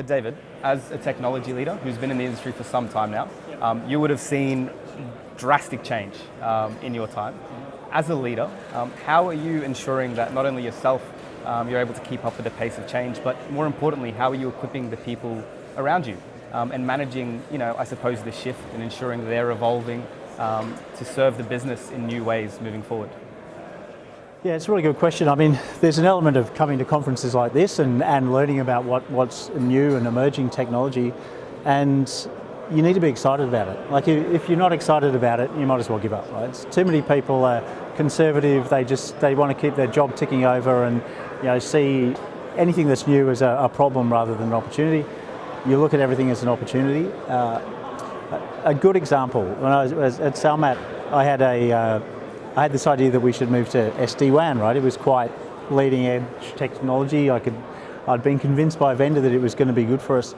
So David, as a technology leader who's been in the industry for some time now, you would have seen drastic change in your time. As a leader, how are you ensuring that not only yourself you're able to keep up with the pace of change, but more importantly, how are you equipping the people around you and managing, I suppose, the shift and ensuring they're evolving to serve the business in new ways moving forward? Yeah, it's a really good question. I mean, there's an element of coming to conferences like this and learning about what's new and emerging technology, and you need to be excited about it. Like, if you're not excited about it, you might as well give up, right? Too many people are conservative, they want to keep their job ticking over and see anything that's new as a problem rather than an opportunity. You look at everything as an opportunity. A good example, when I was at Salmat, I had this idea that we should move to SD-WAN, right? It was quite leading edge technology. I'd been convinced by a vendor that it was going to be good for us,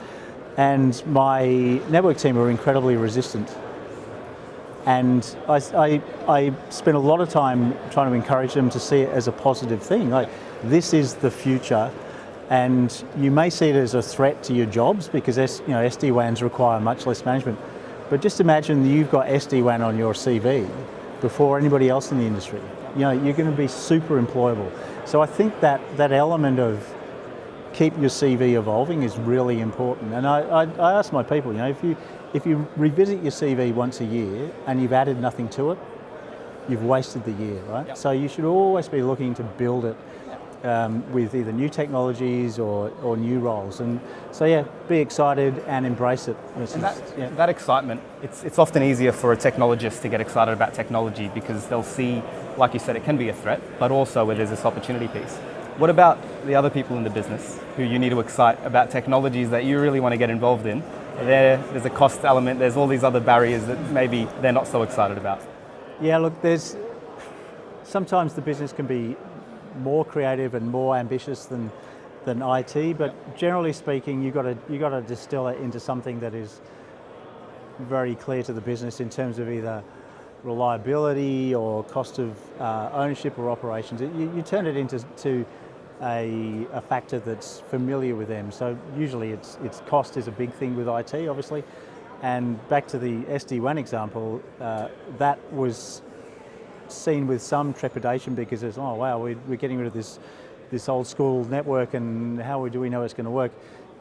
and my network team were incredibly resistant. And I spent a lot of time trying to encourage them to see it as a positive thing. Like, this is the future, and you may see it as a threat to your jobs because SD-WANs require much less management. But just imagine you've got SD-WAN on your CV before anybody else in the industry. You're going to be super employable. So I think that element of keep your CV evolving is really important. And I ask my people, if you revisit your CV once a year and you've added nothing to it, you've wasted the year, right? Yep. So you should always be looking to build it with either new technologies or new roles. And so be excited and embrace it. And that excitement, it's often easier for a technologist to get excited about technology because they'll see, like you said, it can be a threat, but also where there's this opportunity piece. What about the other people in the business who you need to excite about technologies that you really want to get involved in? There's a cost element, there's all these other barriers that maybe they're not so excited about. Yeah, look, sometimes the business can be more creative and more ambitious than IT, but generally speaking, you got to distill it into something that is very clear to the business in terms of either reliability or cost of ownership or operations. You turn it into a factor that's familiar with them. So usually it's cost is a big thing with IT, obviously. And back to the SD-WAN example, that was seen with some trepidation because it's, oh wow, we're getting rid of this old school network, and how do we know it's going to work?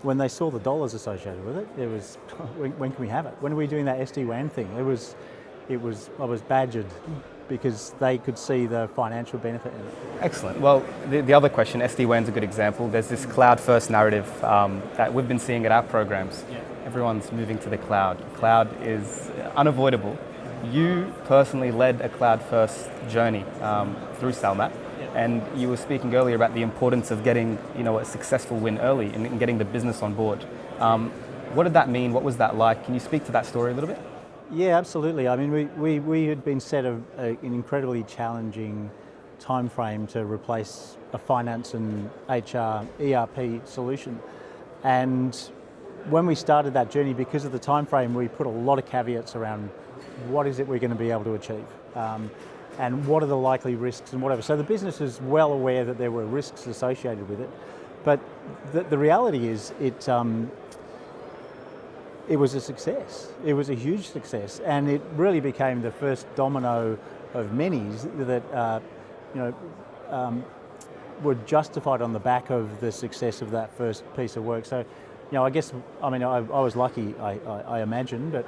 When they saw the dollars associated with it was, when can we have it? When are we doing that SD-WAN thing? I was badgered because they could see the financial benefit in it. Excellent. Well, the other question, SD-WAN's a good example. There's this cloud-first narrative that we've been seeing at our programs. Yeah. Everyone's moving to the cloud. Cloud is unavoidable. You personally led a cloud-first journey through Salmat, and you were speaking earlier about the importance of getting a successful win early and getting the business on board. What did that mean? What was that like? Can you speak to that story a little bit? Yeah, absolutely. I mean, we had been set an incredibly challenging time frame to replace a finance and HR ERP solution, and when we started that journey, because of the time frame, we put a lot of caveats around what is it we're going to be able to achieve, and what are the likely risks and whatever. So the business is well aware that there were risks associated with it, but the reality is it was a success. It was a huge success, and it really became the first domino of many that were justified on the back of the success of that first piece of work. So, I guess, I was lucky, I imagine, but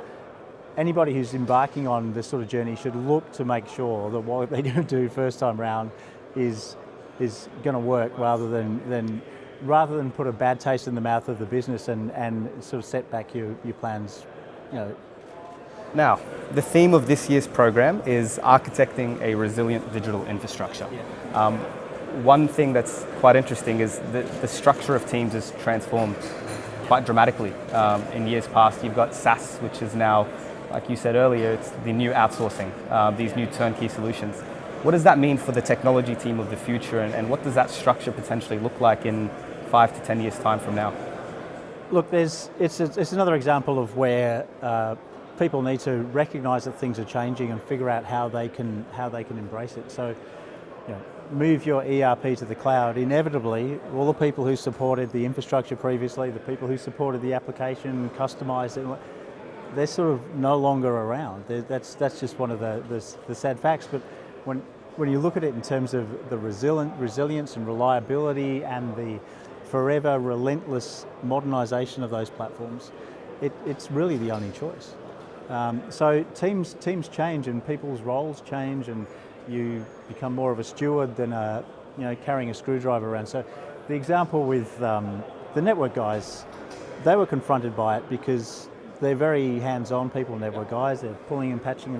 anybody who's embarking on this sort of journey should look to make sure that what they're going to do first time round is going to work, rather than put a bad taste in the mouth of the business and sort of set back your plans. Now, the theme of this year's program is architecting a resilient digital infrastructure. Yeah. One thing that's quite interesting is the structure of teams has transformed quite dramatically. In years past, you've got SaaS, which is now, like you said earlier, it's the new outsourcing, these new turnkey solutions. What does that mean for the technology team of the future, and what does that structure potentially look like in 5 to 10 years' time from now? Look, it's another example of where people need to recognise that things are changing and figure out how they can embrace it. So, move your ERP to the cloud, inevitably all the people who supported the infrastructure previously, the people who supported the application, customized it, they're sort of no longer around. That's just one of the sad facts. But when you look at it in terms of the resilience and reliability and the forever relentless modernisation of those platforms, it's really the only choice. So teams change and people's roles change, and you become more of a steward than carrying a screwdriver around. So the example with the network guys, they were confronted by it because they're very hands-on people, network guys. They're pulling and patching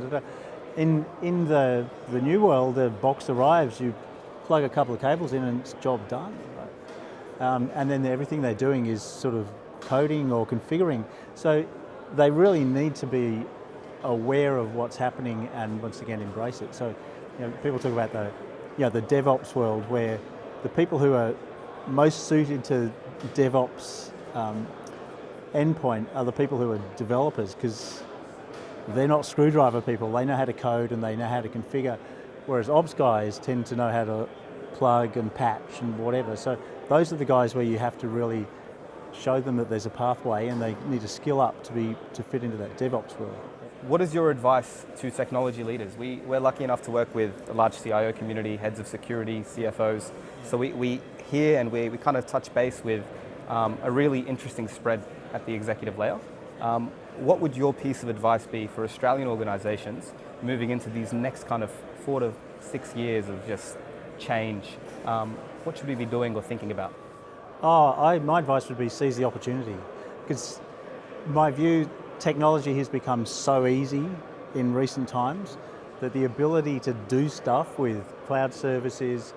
and in the new world, the box arrives, you plug a couple of cables in and it's job done. Right? And then everything they're doing is sort of coding or configuring. So they really need to be aware of what's happening and once again embrace it. So people talk about the DevOps world, where the people who are most suited to DevOps endpoint are the people who are developers, because they're not screwdriver people. They know how to code and they know how to configure, whereas ops guys tend to know how to plug and patch and whatever. So those are the guys where you have to really show them that there's a pathway and they need to skill up to fit into that DevOps world. What is your advice to technology leaders? We're lucky enough to work with a large CIO community, heads of security, CFOs. So we hear and we kind of touch base with a really interesting spread at the executive layer. What would your piece of advice be for Australian organisations moving into these next kind of 4 to 6 years of just change? What should we be doing or thinking about? My advice would be seize the opportunity, because my view, technology has become so easy in recent times that the ability to do stuff with cloud services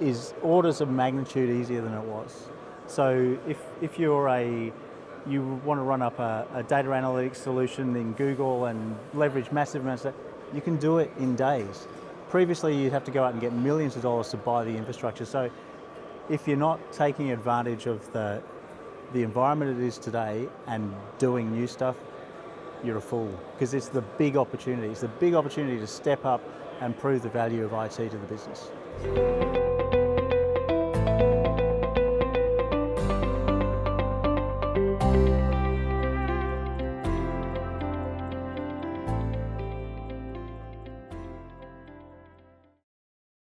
is orders of magnitude easier than it was. So if you want to run up a data analytics solution in Google and leverage massive amounts of that, you can do it in days. Previously, you'd have to go out and get millions of dollars to buy the infrastructure. So if you're not taking advantage of the environment it is today and doing new stuff, you're a fool, because it's the big opportunity. It's the big opportunity to step up and prove the value of IT to the business.